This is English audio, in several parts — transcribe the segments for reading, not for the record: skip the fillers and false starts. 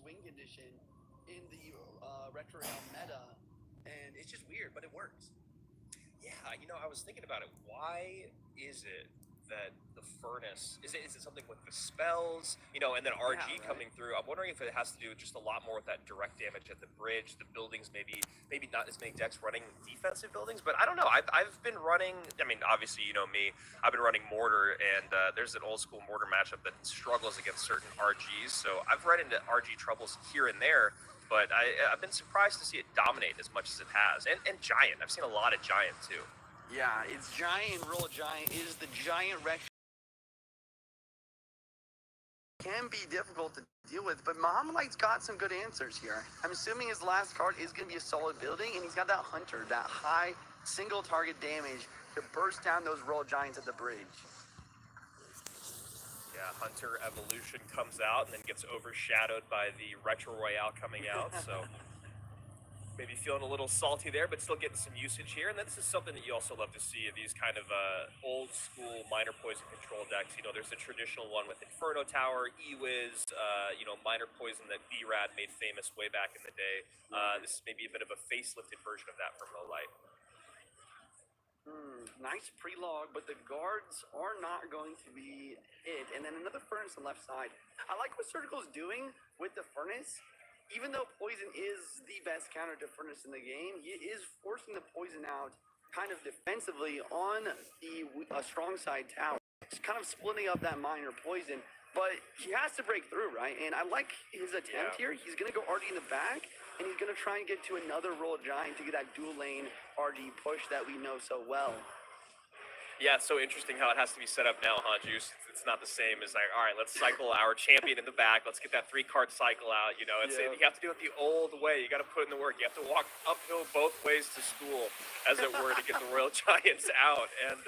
win condition in the Retro Royale meta, and it's just weird, but it works. Yeah, I was thinking about it. Why is it that the furnace is it something with the spells, and then Yeah, RG right. coming through? I'm wondering if it has to do with just a lot more with that direct damage at the bridge, the buildings, maybe not as many decks running defensive buildings, but I don't know. I've been running. I mean, obviously you know me. I've been running mortar, and there's an old school mortar matchup that struggles against certain RGs. So I've run into RG troubles here and there. But I've been surprised to see it dominate as much as it has, and giant. I've seen a lot of giant too. Yeah, it's giant. Roll giant is the giant retro. Can be difficult to deal with, but Muhammad Light's got some good answers here. I'm assuming his last card is going to be a solid building, and he's got that hunter, that high single target damage to burst down those roll giants at the bridge. Yeah, Hunter Evolution comes out and then gets overshadowed by the Retro Royale coming out, so maybe feeling a little salty there, but still getting some usage here. And then this is something that you also love to see, these kind of old school minor poison control decks. There's the traditional one with Inferno Tower, Ewiz, minor poison that B-Rad made famous way back in the day. This is maybe a bit of a facelifted version of that from Low Light. Nice pre-log, but the guards are not going to be hit. And then another furnace on the left side. I like what Surgical is doing with the furnace. Even though poison is the best counter to furnace in the game, he is forcing the poison out kind of defensively on the strong side tower. It's kind of splitting up that minor poison, but he has to break through, right? And I like his attempt here. He's going to go RD in the back, and he's going to try and get to another roll giant to get that dual lane RD push that we know so well. Yeah, it's so interesting how it has to be set up now, huh, Juice? It's not the same as like, all right, let's cycle our champion in the back. Let's get that 3-card cycle out. You have to do it the old way. You got to put in the work. You have to walk uphill both ways to school, as it were, to get the Royal Giants out. And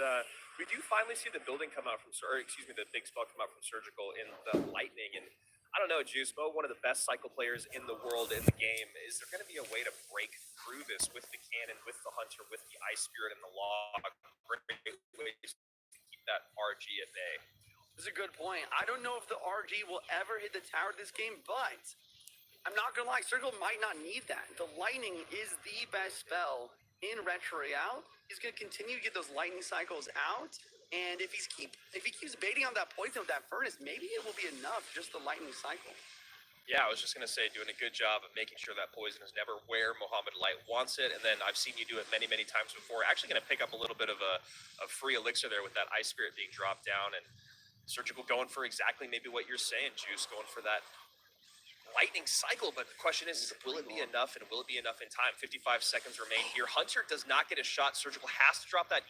we do finally see the building come out from, the big spell come out from Surgical in the Lightning. And I don't know, Juice, Mo, one of the best cycle players in the world in the game. Is there going to be a way to break through this with the cannon, with the hunter, with the ice spirit and the log? Great ways to keep that RG at bay. This is a good point. I don't know if the RG will ever hit the tower this game, but I'm not gonna lie, Surgical might not need that. The lightning is the best spell in Retro Royale. He's gonna continue to get those lightning cycles out. And if he keeps baiting on that poison with that furnace, maybe it will be enough, just the lightning cycle. Yeah, I was just going to say, doing a good job of making sure that poison is never where Mohamed Light wants it. And then I've seen you do it many, many times before. Actually going to pick up a little bit of a free elixir there with that Ice Spirit being dropped down. And Surgical going for exactly maybe what you're saying, Juice, going for that lightning cycle. But the question is will it be enough, and will it be enough in time? 55 seconds remain here. Hunter does not get a shot. Surgical has to drop that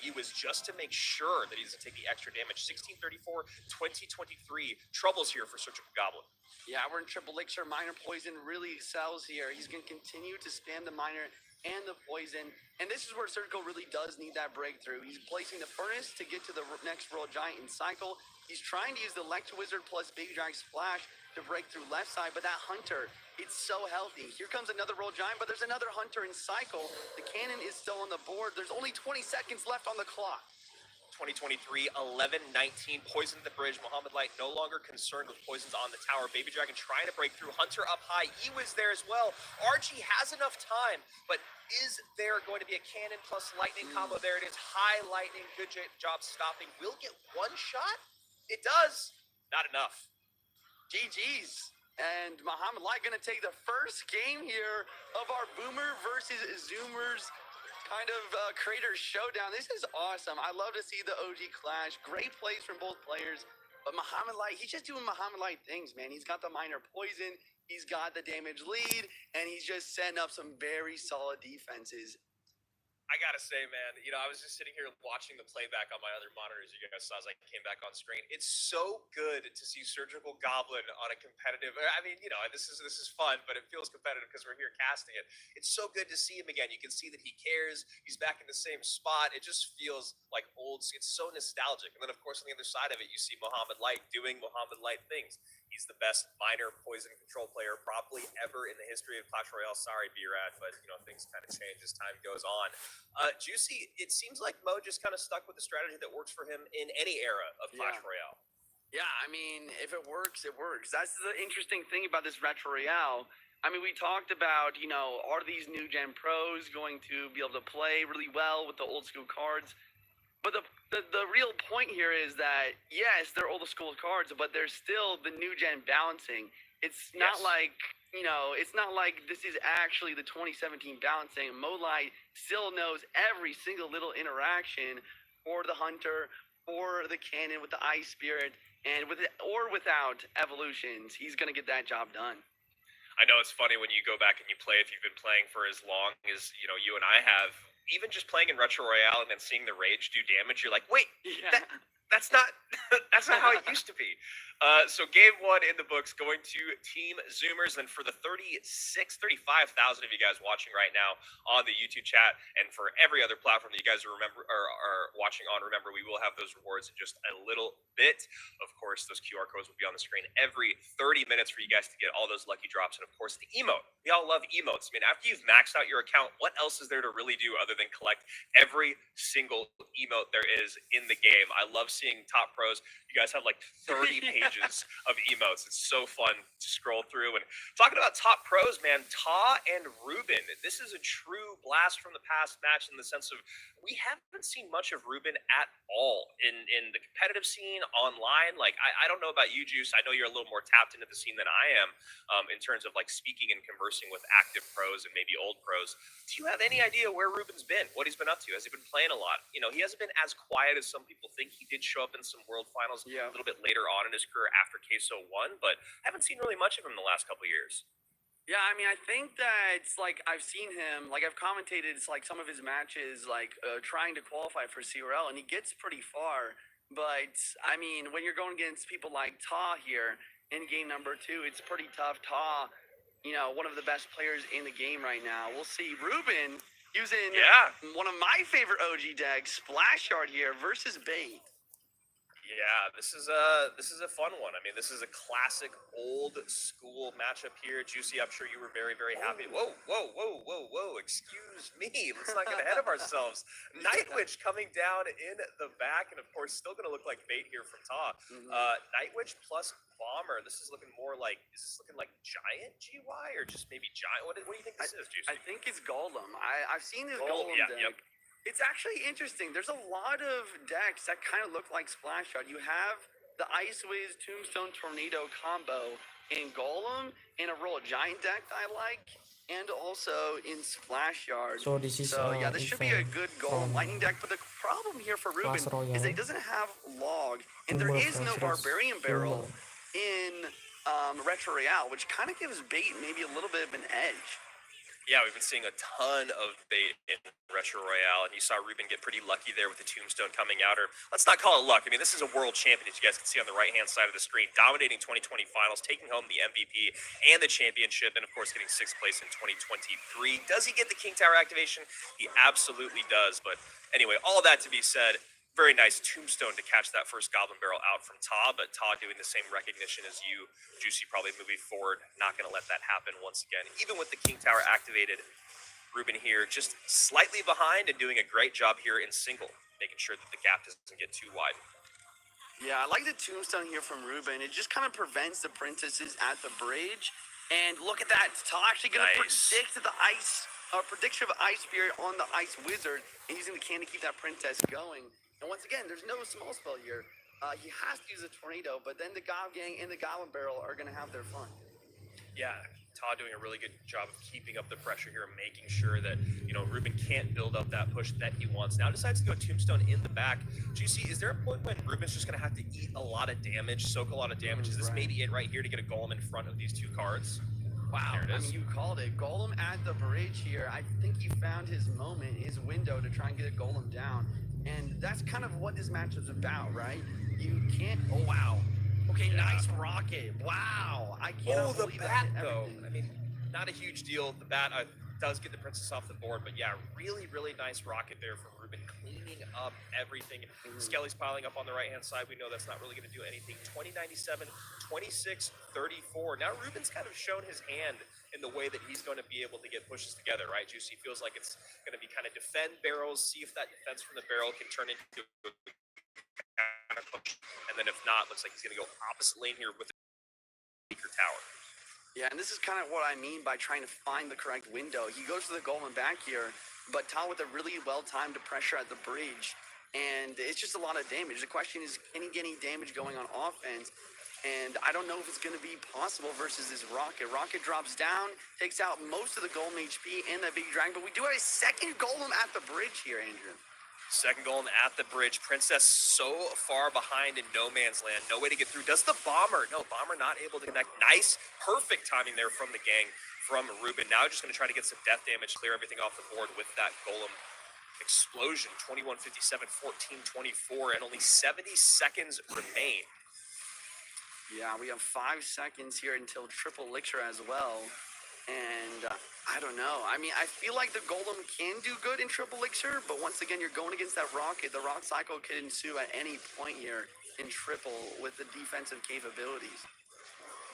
Ewiz just to make sure that he doesn't take the extra damage. 1634, 2023. Troubles here for Surgical Goblin. Yeah, we're in triple elixir. Minor poison really excels here. He's going to continue to spam the minor and the poison. And this is where Surgical really does need that breakthrough. He's placing the furnace to get to the next roll giant in cycle. He's trying to use the Elect Wizard plus Baby Dragon Splash to break through left side, but that hunter, it's so healthy. Here comes another roll giant, but there's another hunter in cycle. The cannon is still on the board. There's only 20 seconds left on the clock. 2023, 11-19, poison at the bridge. Mohamed Light no longer concerned with poisons on the tower. Baby Dragon trying to break through. Hunter up high. Ewiz there as well. RG has enough time, but is there going to be a cannon plus lightning combo? There it is. High lightning. Good job stopping. Will get one shot? It does. Not enough. GG's. And Mohamed Light going to take the first game here of our Boomer versus Zoomers kind of creator showdown. This is awesome. I love to see the OG clash. Great plays from both players. But Mohamed Light, he's just doing Mohamed Light things, man. He's got the minor poison. He's got the damage lead. And he's just setting up some very solid defenses. I gotta say, man, I was just sitting here watching the playback on my other monitors. You guys saw as I came back on screen. It's so good to see Surgical Goblin on a competitive. I mean, this is fun, but it feels competitive because we're here casting it. It's so good to see him again. You can see that he cares. He's back in the same spot. It just feels like old. It's so nostalgic. And then, of course, on the other side of it, you see Mohamed Light doing Mohamed Light things. He's the best minor poison control player probably ever in the history of Clash Royale. Sorry, B-Rad, but things kind of change as time goes on. Juicy, it seems like Mo just kind of stuck with the strategy that works for him in any era of Clash Royale. Yeah, I mean, if it works, it works. That's the interesting thing about this Retro Royale. I mean, we talked about, are these new gen pros going to be able to play really well with the old school cards? But the real point here is that, yes, they're old school cards, but there's still the new gen balancing. It's not Yes. like, it's not like this is actually the 2017 balancing. Molite still knows every single little interaction for the hunter, for the cannon with the ice spirit, and with it or without evolutions, he's gonna get that job done. I know it's funny when you go back and you play, if you've been playing for as long as you and I have, even just playing in Retro Royale and then seeing the rage do damage, you're like, wait, Yeah. that that's not that's not how it used to be. So game one in the books going to Team Zoomers, and for the 35,000 of you guys watching right now on the YouTube chat, and for every other platform that you guys are watching on, remember we will have those rewards in just a little bit. Of course, those QR codes will be on the screen every 30 minutes for you guys to get all those lucky drops. And of course, the emote. We all love emotes. I mean, after you've maxed out your account, what else is there to really do other than collect every single emote there is in the game? I love seeing top pros. You guys have like 30 pages of emotes. It's so fun to scroll through. And talking about top pros, man, Ta and Ruben. This is a true blast from the past match in the sense of we haven't seen much of Ruben at all in the competitive scene online. Like I don't know about you, Juice. I know you're a little more tapped into the scene than I am, in terms of like speaking and conversing with active pros and maybe old pros. Do you have any idea where Ruben's been? What he's been up to? Has he been playing a lot? He hasn't been as quiet as some people think. He did show up in some World Finals Yeah. a little bit later on in his career after Queso won, but I haven't seen really much of him the last couple of years. Yeah, I mean, I think that it's like I've seen him, like I've commentated, it's like some of his matches, like trying to qualify for CRL, and he gets pretty far. But I mean, when you're going against people like Ta here in game number two, it's pretty tough. Ta, one of the best players in the game right now. We'll see. Ruben using Yeah. one of my favorite OG decks, Splash Yard here versus Bait. Yeah, this is a fun one. I mean, this is a classic old school matchup here. Juicy, I'm sure you were very, very happy. Whoa, whoa, whoa, whoa, whoa. Excuse me. Let's not get ahead of ourselves. Night Witch coming down in the back, and of course, still going to look like bait here from Ta. Night Witch plus Bomber. This is looking more like, is this looking like Giant GY or just maybe Giant? What do you think this is, Juicy? I think it's Golem. I've seen this Oh, Golem yeah, deck. yep. It's actually interesting. There's a lot of decks that kind of look like Splash Shot. You have the Ice Wiz Tombstone Tornado combo in Golem, in a Roll Giant deck that I like, and also in Splash Yard. So this is So yeah, this should be a event good Golem from Lightning deck. But the problem here for Ruben Clash is that he Royale. doesn't have Log, and there Humor is no versus Barbarian Barrel humor. in Retro Royale, which kind of gives Bait maybe a little bit of an edge. Yeah, we've been seeing a ton of bait in Retro Royale, and you saw Ruben get pretty lucky there with the Tombstone coming out. Or let's not call it luck. I mean, this is a world champion, as you guys can see on the right-hand side of the screen, dominating 2020 finals, taking home the MVP and the championship, and of course getting sixth place in 2023. Does he get the King Tower activation? He absolutely does. But anyway, all that to be said, very nice Tombstone to catch that first Goblin Barrel out from Ta, but Ta doing the same recognition as you, Juicy, probably moving forward. Not going to let that happen once again. Even with the King Tower activated, Ruben here just slightly behind and doing a great job here in single, making sure that the gap doesn't get too wide. Yeah, I like the Tombstone here from Ruben. It just kind of prevents the princesses at the bridge. And look at that. Ta actually going to Nice. predict the ice, prediction of Ice Spirit on the Ice Wizard, and using the can to keep that princess going. And once again, there's no small spell here. He has to use a tornado, but then the Gob Gang and the Goblin Barrel are going to have their fun. Yeah, Ta doing a really good job of keeping up the pressure here, making sure that Ruben can't build up that push that he wants. Now decides to go Tombstone in the back. Juicy, is there a point when Ruben's just going to have to eat a lot of damage, soak a lot of damage? Is this Right. maybe it right here to get a golem in front of these two cards? Wow, There it I is. mean, you called it. Golem at the bridge here. I think he found his moment, his window to try and get a Golem down. And that's kind of what this match is about, right? You can't. Oh, wow. Okay, Yeah. nice rocket. Wow. I can't Oh, the believe bat, that. though. Everything. I mean, not a huge deal. The bat does get the princess off the board, but yeah, really, really nice rocket there from Ruben, cleaning up everything. Skelly's piling up on the right-hand side. We know that's not really going to do anything. 2097, 26-34. Now Ruben's kind of shown his hand in the way that he's going to be able to get pushes together, right? Juicy feels like it's going to be kind of defend barrels, see if that defense from the barrel can turn into and push. And then if not, looks like he's going to go opposite lane here with the weaker tower. Yeah, and this is kind of what I mean by trying to find the correct window. He goes to the golem back here, but Tal with a really well-timed pressure at the bridge. And it's just a lot of damage. The question is, can he get any damage going on offense? And I don't know if it's going to be possible versus this Rocket. Rocket drops down, takes out most of the golem HP and that big dragon. But we do have a second golem at the bridge here, Andrew. Second golem at the bridge. Princess so far behind in no man's land. No way to get through. Does the bomber? No, bomber not able to connect. Nice, perfect timing there from the gang from Ruben. Now just going to try to get some death damage, clear everything off the board with that golem explosion. 21:57, 14:24, and only 70 seconds remain. Yeah, we have 5 seconds here until triple elixir as well. And I don't know. I mean, I feel like the golem can do good in triple elixir, but once again, you're going against that rocket. The rock cycle could ensue at any point here in triple with the defensive capabilities.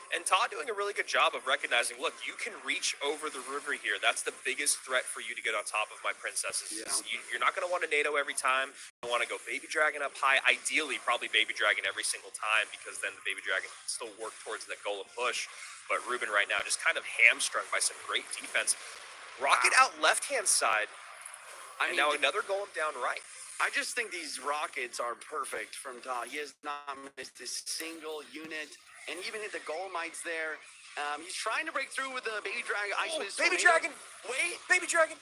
And Todd doing a really good job of recognizing, look, you can reach over the river here. That's the biggest threat for you to get on top of my princesses. Yeah. You're not going to want to NATO every time. You want to go Baby Dragon up high. Ideally, probably Baby Dragon every single time, because then the Baby Dragon can still work towards the golem push. But Ruben right now just kind of hamstrung by some great defense. Rocket out left-hand side. And now another golem down right. I just think these rockets are perfect from Todd. He has not missed a single unit. And even hit the golemites there. He's trying to break through with the Baby Dragon. Baby Dragon! Wait! Baby Dragon!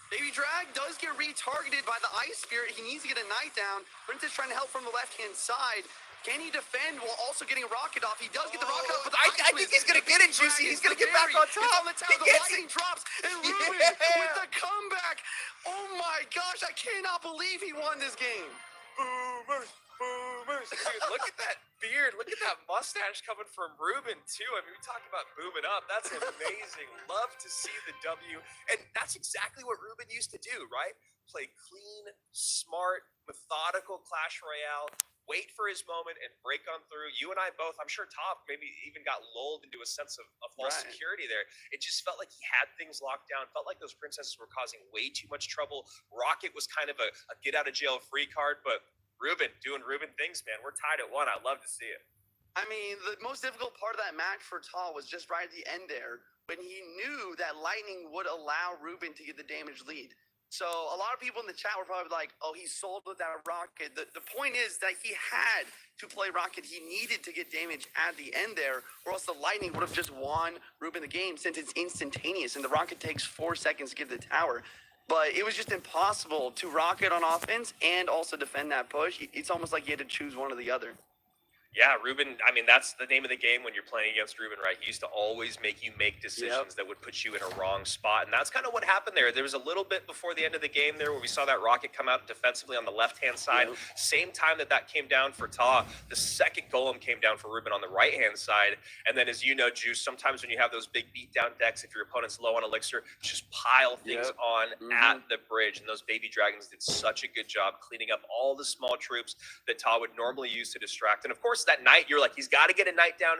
Baby Drag does get retargeted by the Ice Spirit. He needs to get a knight down. Princess trying to help from the left-hand side. Can he defend while also getting a rocket off? He does get the rocket off, but I think he's going to get it, Juicy. He's going to get back on top. It's on the tower. The lightning drops. And Ruben with the comeback. Oh, my gosh. I cannot believe he won this game. Boomers. Dude, look at that beard. Look at that mustache coming from Ruben, too. I mean, we talk about booming up. That's amazing. Love to see the W. And that's exactly what Ruben used to do, right? Play clean, smart, methodical Clash Royale. Wait for his moment and break on through. You and I both, I'm sure Top maybe even got lulled into a sense of false security there. It just felt like he had things locked down. Felt like those princesses were causing way too much trouble. Rocket was kind of a get out of jail free card, but Ruben doing Ruben things, man. We're tied at 1. I'd love to see it. I mean, the most difficult part of that match for Tal was just right at the end there when he knew that Lightning would allow Ruben to get the damage lead. So a lot of people in the chat were probably like, oh, he sold with that rocket. The point is that he had to play rocket. He needed to get damage at the end there, or else the Lightning would have just won Ruben the game since it's instantaneous, and the rocket takes 4 seconds to get the tower. But it was just impossible to rocket on offense and also defend that push. It's almost like you had to choose one or the other. Yeah, Ruben, I mean, that's the name of the game when you're playing against Ruben, right? He used to always make you make decisions that would put you in a wrong spot. And that's kind of what happened there. There was a little bit before the end of the game there where we saw that rocket come out defensively on the left-hand side. Same time that came down for Ta, the second golem came down for Ruben on the right-hand side. And then, as you know, Juice, sometimes when you have those big beatdown decks, if your opponent's low on elixir, just pile things on at the bridge. And those baby dragons did such a good job cleaning up all the small troops that Ta would normally use to distract. And, of course, that knight, you're like, he's got to get a knight down,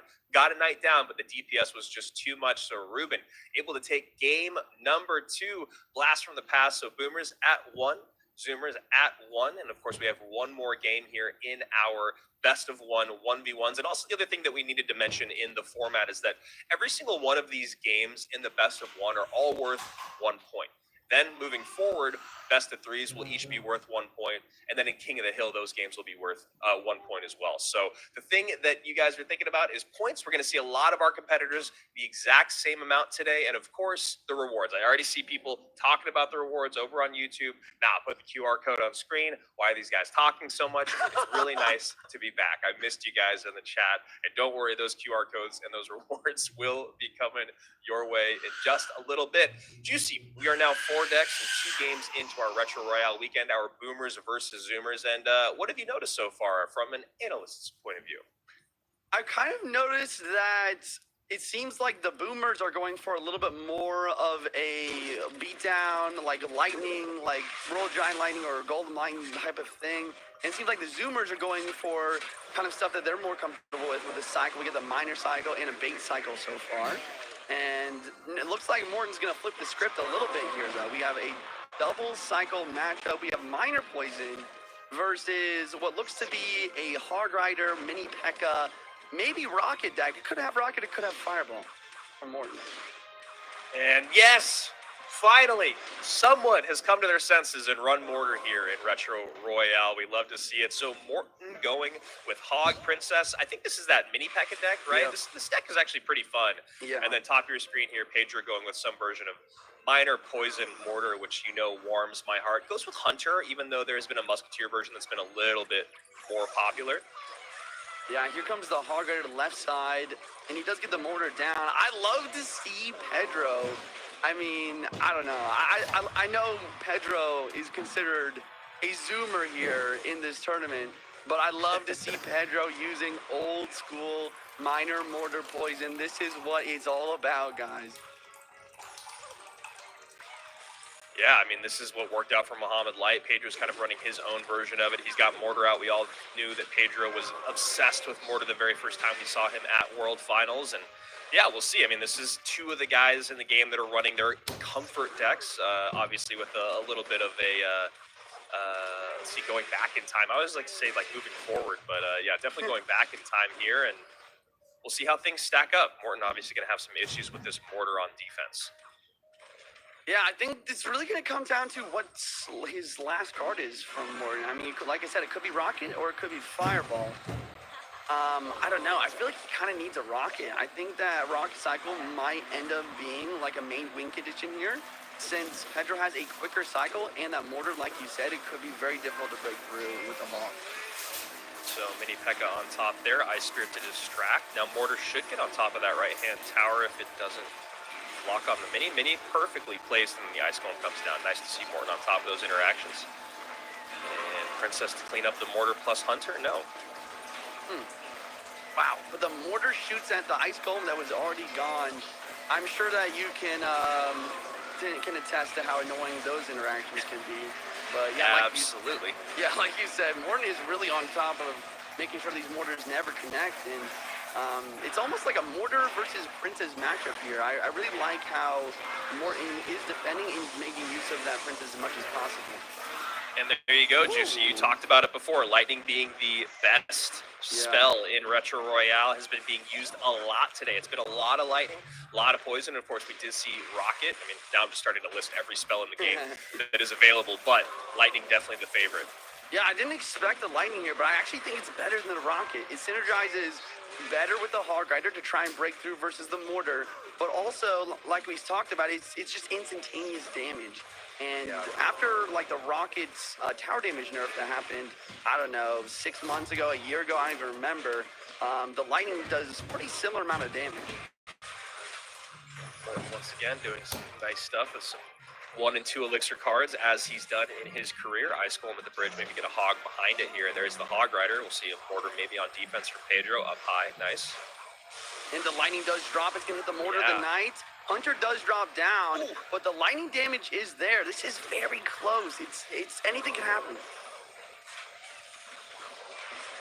but the DPS was just too much. So Ruben able to take game number 2, blast from the past. So Boomers at 1, Zoomers at 1, and of course we have one more game here in our best of 1v1s. And also the other thing that we needed to mention in the format is that every single one of these games in the best of 1 are all worth 1 point. Then moving forward, best of 3s will each be worth 1 point. And then in King of the Hill, those games will be worth 1 point as well. So the thing that you guys are thinking about is points. We're going to see a lot of our competitors the exact same amount today. And of course, the rewards. I already see people talking about the rewards over on YouTube. Now, I'll put the QR code on screen. Why are these guys talking so much? It's really nice to be back. I missed you guys in the chat. And don't worry, those QR codes and those rewards will be coming your way in just a little bit. Juicy, we are now 4 decks and 2 games into our Retro Royale weekend, our Boomers versus Zoomers. And what have you noticed so far from an analyst's point of view? I kind of noticed that it seems like the Boomers are going for a little bit more of a beatdown, like lightning, like Royal Giant Lightning or Golden Lightning type of thing. And it seems like the Zoomers are going for kind of stuff that they're more comfortable with the cycle. We get the minor cycle and a bait cycle so far. And it looks like Morton's going to flip the script a little bit here, though. We have a double cycle matchup. We have minor poison versus what looks to be a Hog Rider, Mini P.E.K.K.A, maybe Rocket deck. It could have Rocket, it could have Fireball from Morton. And yes, finally, someone has come to their senses and run Mortar here in Retro Royale. We love to see it. So Morton going with Hog Princess. I think this is that mini P.E.K.K.A deck, right? Yeah. This deck is actually pretty fun. Yeah. And then top of your screen here, Pedro going with some version of Minor Poison Mortar, which you know warms my heart. Goes with Hunter, even though there's been a Musketeer version that's been a little bit more popular. Yeah, here comes the Hog Rider to the left side, and he does get the mortar down. I love to see Pedro. I mean, I don't know. I know Pedro is considered a zoomer here in this tournament, but I love to see Pedro using old school minor mortar poison. This is what it's all about, guys. Yeah, I mean, this is what worked out for Muhammad Light. Pedro's kind of running his own version of it. He's got Mortar out. We all knew that Pedro was obsessed with Mortar the very first time we saw him at World Finals. And yeah, we'll see. I mean, this is two of the guys in the game that are running their comfort decks, obviously with a little bit of a, let's see, going back in time. I always like to say, like, moving forward. But yeah, definitely going back in time here. And we'll see how things stack up. Morton obviously going to have some issues with this Mortar on defense. Yeah, I think it's really going to come down to what his last card is from Morton. I mean, like I said, it could be Rocket or it could be Fireball. I don't know. I feel like he kind of needs a Rocket. I think that Rocket Cycle might end up being like a main win condition here, since Pedro has a quicker cycle, and that Mortar, like you said, it could be very difficult to break through with the Hawk. So Mini P.E.K.K.A on top there. Ice Spirit to distract. Now Mortar should get on top of that right-hand tower if it doesn't lock on the Mini. Mini perfectly placed, and the Ice Golem comes down. Nice to see Morton on top of those interactions. And Princess to clean up the Mortar plus Hunter? No. Wow, but the Mortar shoots at the Ice Golem that was already gone. I'm sure that you can attest to how annoying those interactions can be. But yeah, absolutely. Like you said, Morton is really on top of making sure these Mortars never connect, and it's almost like a Mortar versus Princess matchup here. I really like how Morton is defending and making use of that Princess as much as possible. And there you go, Juicy. You talked about it before. Lightning being the best spell in Retro Royale has been being used a lot today. It's been a lot of lightning, a lot of poison. And of course, we did see Rocket. I mean, now I'm just starting to list every spell in the game that is available, but lightning definitely the favorite. Yeah, I didn't expect the lightning here, but I actually think it's better than the Rocket. It synergizes better with the Hog Rider to try and break through versus the Mortar, but also, like we talked about, it's just instantaneous damage. And after like the Rocket's tower damage nerf that happened, I don't know, 6 months ago, a year ago, I don't even remember, the lightning does pretty similar amount of damage. Once again, doing some nice stuff with some 1 and 2 elixir cards, as he's done in his career. Ice Golem at the bridge, maybe get a Hog behind it here. And there's the Hog Rider. We'll see a Mortar maybe on defense for Pedro, up high, nice. And the lightning does drop. It's going to hit the Mortar the Knight. Hunter does drop down, but the lightning damage is there. This is very close. It's anything can happen.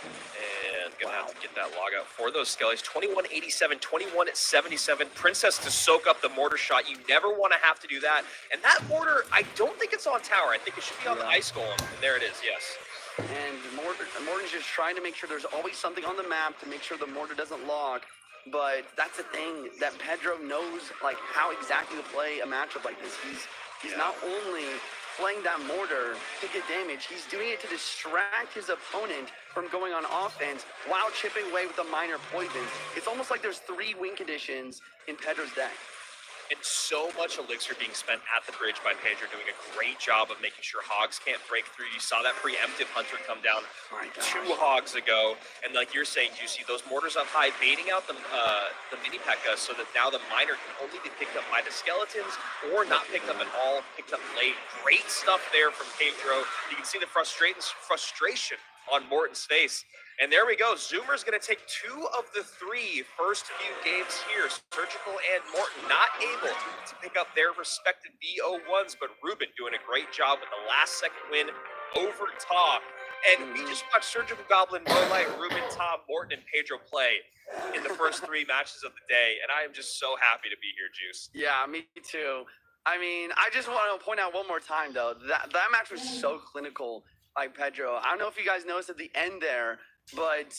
And gonna have to get that log out for those Skellies. 2187, 2177. Princess to soak up the Mortar shot. You never want to have to do that. And that Mortar, I don't think it's on tower. I think it should be on the Ice Golem. And there it is, yes. And Mortar's just trying to make sure there's always something on the map to make sure the Mortar doesn't lock. But that's the thing, that Pedro knows like how exactly to play a matchup like this. He's not only playing that Mortar to get damage, he's doing it to distract his opponent from going on offense while chipping away with the minor poisons. It's almost like there's 3 win conditions in Pedro's deck. And so much elixir being spent at the bridge by Pedro, doing a great job of making sure Hogs can't break through. You saw that preemptive Hunter come down 2 Hogs ago. And like you're saying, Juicy, those Mortars up high, baiting out the Mini P.E.K.K.A so that now the Minor can only be picked up by the Skeletons or not picked up at all, picked up late. Great stuff there from Pedro. You can see the frustration on Morton's face. And there we go. Zoomer's going to take 2 of the 3 first few games here. Surgical and Morton not able to pick up their respective BO1s, but Ruben doing a great job with the last-second win over Tom. And we just watched Surgical Goblin, Moonlight, Ruben, Tom, Morton, and Pedro play in the first 3 matches of the day. And I am just so happy to be here, Juice. Yeah, me too. I mean, I just want to point out one more time, though, that match was so clinical. by Pedro. I don't know if you guys noticed at the end there, but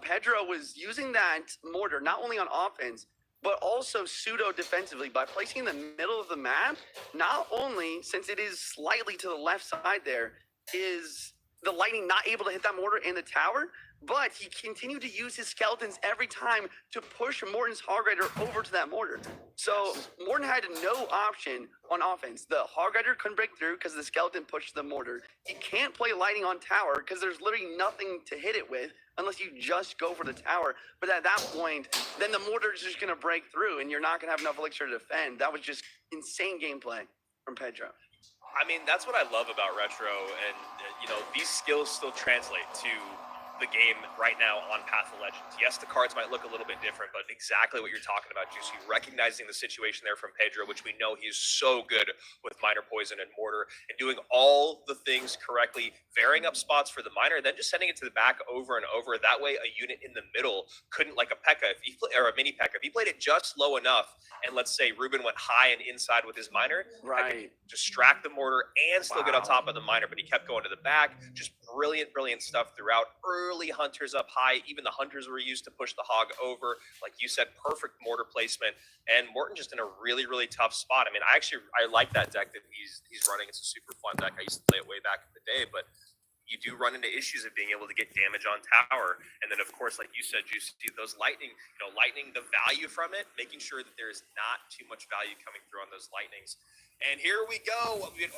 Pedro was using that mortar not only on offense, but also pseudo defensively by placing in the middle of the map. Not only, since it is slightly to the left side there, is the Lightning not able to hit that mortar in the tower, but he continued to use his skeletons every time to push Morton's Hog Rider over to that mortar. So Morton had no option on offense. The Hog Rider couldn't break through because the skeleton pushed the mortar. He can't play Lightning on tower because there's literally nothing to hit it with unless you just go for the tower. But at that point, then the mortar is just going to break through and you're not going to have enough elixir to defend. That was just insane gameplay from Pedro. I mean, that's what I love about Retro, and these skills still translate to the game right now on Path of Legends. Yes, the cards might look a little bit different, but exactly what you're talking about, Juicy, recognizing the situation there from Pedro, which we know he's so good with Minor Poison and Mortar, and doing all the things correctly, varying up spots for the Minor, and then just sending it to the back over and over. That way, a unit in the middle couldn't, like a P.E.K.K.A, or a mini P.E.K.K.A, if he played it just low enough, and let's say Ruben went high and inside with his Minor, right, distract the mortar and still get on top of the Minor, but he kept going to the back. Just brilliant stuff throughout. Early hunters up high, even the hunters were used to push the hog over. Like you said, perfect mortar placement, and Morton just in a really tough spot. I mean, I like that deck that he's running. It's a super fun deck. I used to play it way back in the day, but you do run into issues of being able to get damage on tower, and then of course, like you said, you see those lightning, the value from it, making sure that there is not too much value coming through on those lightnings. And here we go. We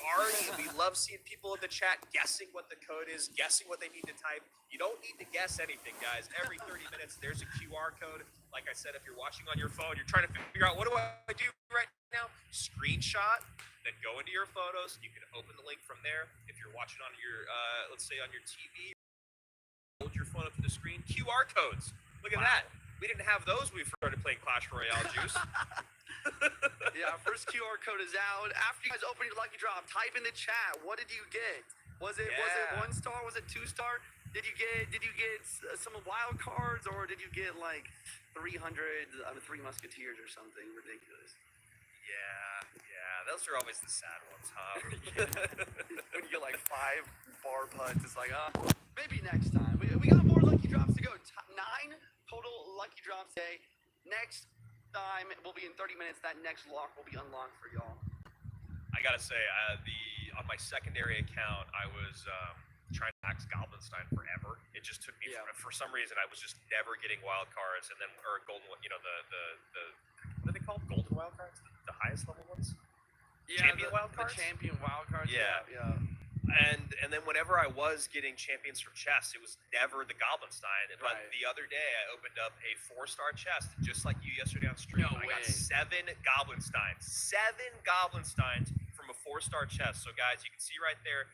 love seeing people in the chat guessing what the code is, guessing what they need to type. You don't need to guess anything, guys. Every 30 minutes, there's a QR code. Like I said, if you're watching on your phone, you're trying to figure out, what do I do right now? Screenshot, then go into your photos. You can open the link from there. If you're watching on your, let's say on your TV, hold your phone up to the screen. QR codes. Look at that. We didn't have those when we started playing Clash Royale, Juice. Yeah, first QR code is out. After you guys open your lucky drop, type in the chat. What did you get? Was it 1 star? Was it 2 star? Did you get some wild cards, or did you get like 300 Three Musketeers or something ridiculous? Yeah, those are always the sad ones, huh? When you get like 5 bar putts, it's like, maybe next time. We got more lucky drops to go. 9 total lucky drops today. Next time it will be in 30 minutes. That next lock will be unlocked for y'all. I gotta say, on my secondary account, I was trying to max Goblinstein forever. It just took me for some reason. I was just never getting wild cards, and then golden. The what are they called? Golden wild cards, the highest level ones. Yeah, champion wild cards. The champion wild cards. Yeah. And then whenever I was getting champions from chests, it was never the Goblinstein. But the other day, I opened up a 4-star chest, just like you yesterday on stream. I got 7 Goblinsteins. 7 Goblinsteins from a 4-star chest. So guys, you can see right there,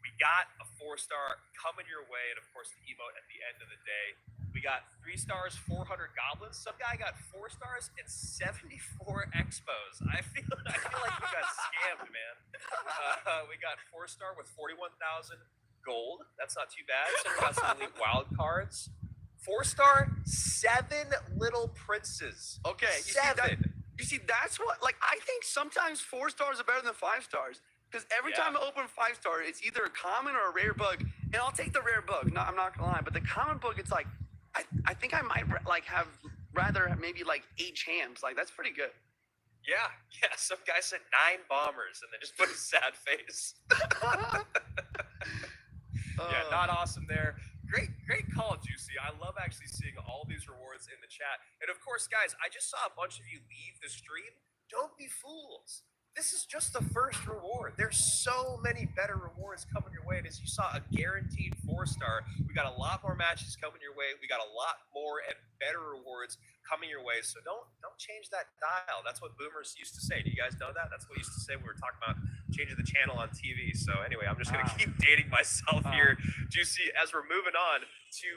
we got a 4-star coming your way, and of course the emote at the end of the day. We got 3 stars, 400 goblins. Some guy got 4 stars and 74 expos. I feel like we got scammed, man. We got 4-star with 41,000 gold. That's not too bad. So we got some elite wild cards. 4-star, 7 little princes. Okay, 7. You see, that's what, like, I think sometimes 4 stars are better than 5 stars. Because every time I open 5-star, it's either a common or a rare bug. And I'll take the rare bug. No, I'm not gonna lie. But the common bug, it's like, I think I might have rather maybe like 8 champs. Like, that's pretty good. Yeah. Some guy said 9 bombers and then just put a sad face. Yeah, not awesome there. Great call, Juicy. I love actually seeing all these rewards in the chat. And of course, guys, I just saw a bunch of you leave the stream. Don't be fools. This is just the first reward. There's so many better rewards coming your way. And as you saw, a guaranteed 4-star. We got a lot more matches coming your way. We got a lot more and better rewards coming your way. So don't change that dial. That's what boomers used to say. Do you guys know that? That's what we used to say when we were talking about changing the channel on TV. So anyway, I'm just going to keep dating myself here. Juicy, as we're moving on to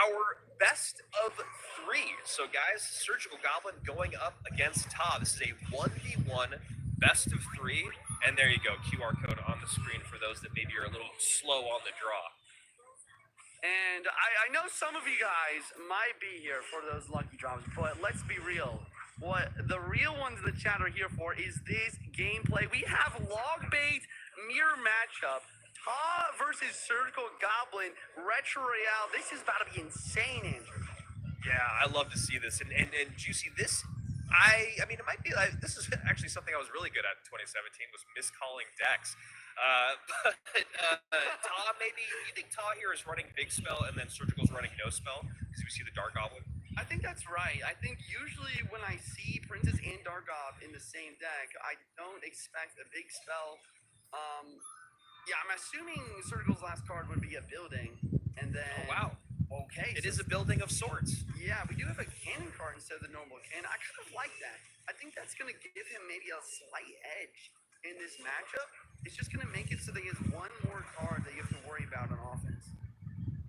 our best of 3. So guys, Surgical Goblin going up against Ta. This is a 1v1 best of 3, and there you go, QR code on the screen for those that maybe are a little slow on the draw. And I know some of you guys might be here for those lucky drops, but let's be real. What the real ones in the chat are here for is this gameplay. We have log bait mirror matchup. Versus Surgical Goblin, Retro Royale. This is about to be insane, Andrew. Yeah, I love to see this. And Juicy, this, I mean, it might be, this is actually something I was really good at in 2017 was miscalling decks. Ta, maybe, you think Ta here is running Big Spell and then Surgical's running No Spell? Because we see the Dark Goblin. I think that's right. I think usually when I see Princess and Dargob in the same deck, I don't expect a big spell. Yeah, I'm assuming Surgical's last card would be a building, and then. Oh, wow. Okay. It is a building of sorts. Yeah, we do have a cannon card instead of the normal cannon. I kind of like that. I think that's going to give him maybe a slight edge in this matchup. It's just going to make it so that he has one more card that you have to worry about on offense.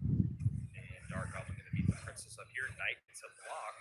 And Dark Goblin going to beat the Princess up here. Knight to block.